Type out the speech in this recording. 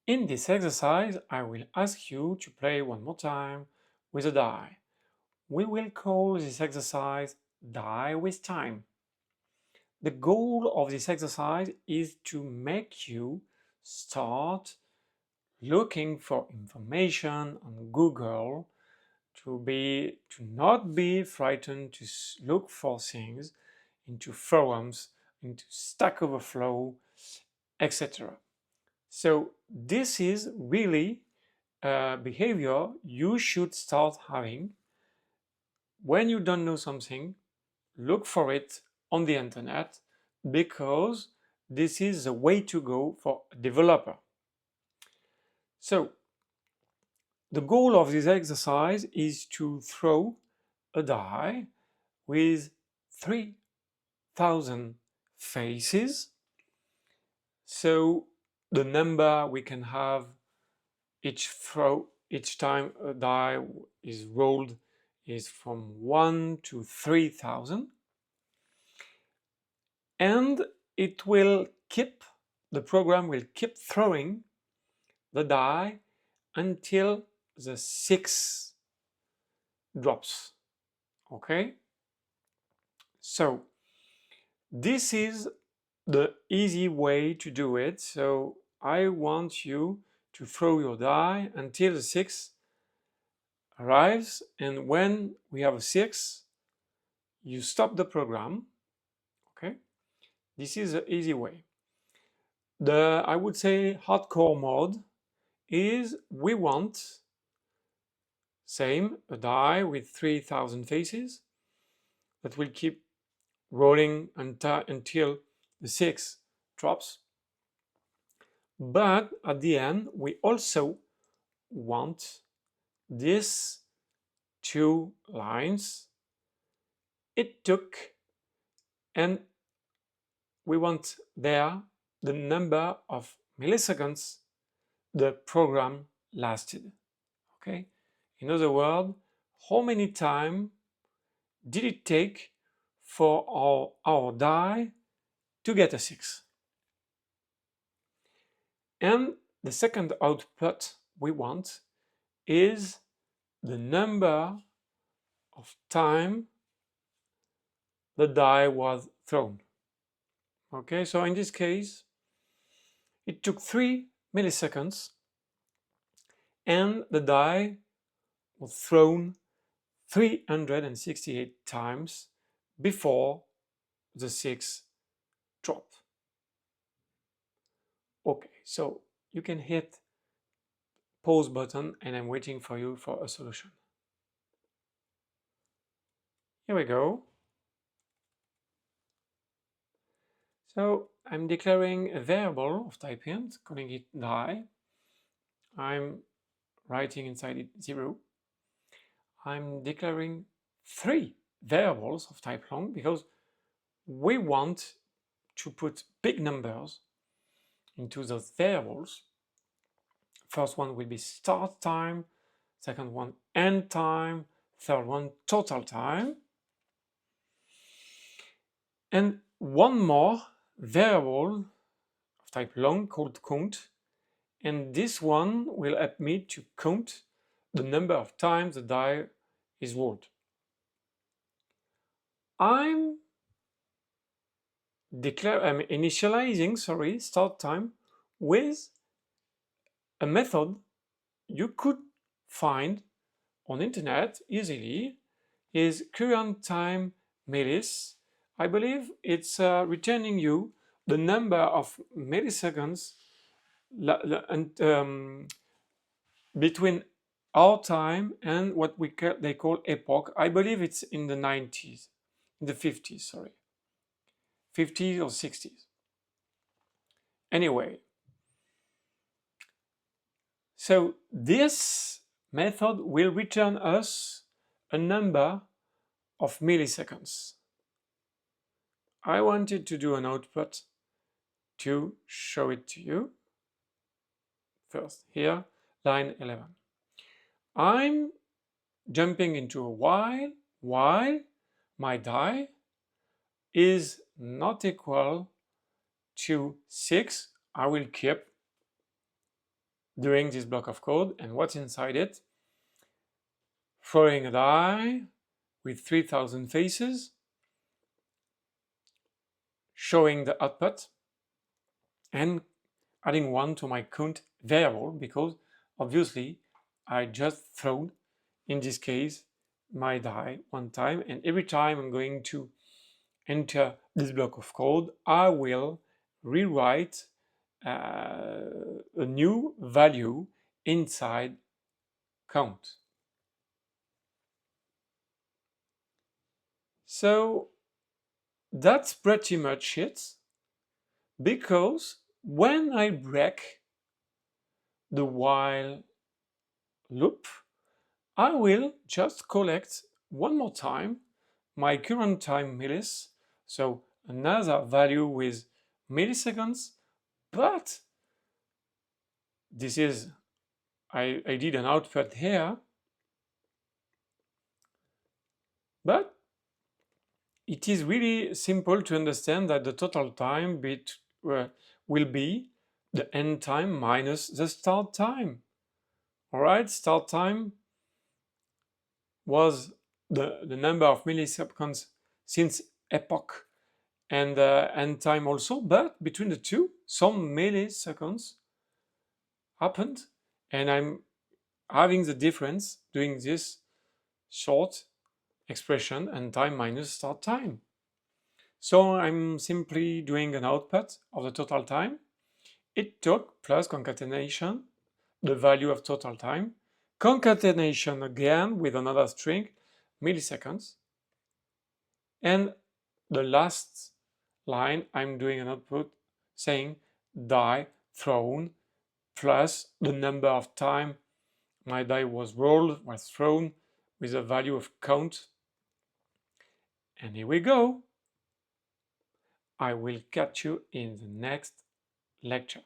In this exercise, I will ask you to play one more time with a die. We will call this exercise Die with Time. The goal of this exercise is to make you start looking for information on Google, to not be frightened to look for things into forums, into Stack Overflow, etc. So this is really a behavior you should start having. When you don't know something, look for it on the internet, because this is the way to go for a developer. So the goal of this exercise is to throw a die with 3,000 faces. So the number we can have each time a die is rolled is from 1 to 3,000, and the program will keep throwing the die until the 6 drops. Okay, so this is the easy way to do it. So I want you to throw your die until the 6 arrives, and when we have a 6, you stop the program. Okay, this is the easy way. The, I would say, hardcore mode is we want same a die with 3,000 faces that will keep rolling until the 6 drops. But at the end, we also want these 2 lines it took, and we want there the number of milliseconds the program lasted. Okay, in other words, how many time did it take for our die to get a 6? And the second output we want is the number of time the die was thrown. Okay, so in this case, it took 3 milliseconds and the die was thrown 368 times before the 6 dropped. Okay, so you can hit pause button and I'm waiting for you for a solution. Here we go. So I'm declaring a variable of type int, calling it die. I'm writing inside it 0. I'm declaring 3 variables of type long because we want to put big numbers into those variables. First one will be start time, second one end time, third one total time, and one more variable of type long called count, and this one will help me to count the number of times the die is rolled. I'm initializing start time with a method you could find on internet easily, is current time millis. I believe it's returning you the number of milliseconds between our time and what they call epoch. I believe it's in the 90s, in the 50s, sorry, 50s or 60s. Anyway, so this method will return us a number of milliseconds. I wanted to do an output to show it to you. First, here, line 11. I'm jumping into a while my die is not equal to 6. I will keep during this block of code. And what's inside it? Throwing a die with 3000 faces, showing the output, and adding 1 to my count variable, because obviously I just thrown, in this case, my die one time, and every time I'm going to enter this block of code, I will rewrite a new value inside count. So that's pretty much it, because when I break the while loop, I will just collect one more time my current time millis, so another value with milliseconds, but this is, I did an output here, but it is really simple to understand that the total time will be the end time minus the start time. All right, start time was the number of milliseconds since epoch, and end time also, but between the two, some milliseconds happened, and I'm having the difference doing this short expression and time minus start time. So I'm simply doing an output of the total time. It took plus concatenation, the value of total time, concatenation again with another string, milliseconds, and the last line I'm doing an output saying die thrown plus the number of time my die was rolled, was thrown, with a value of count. And here we go. I will catch you in the next lecture.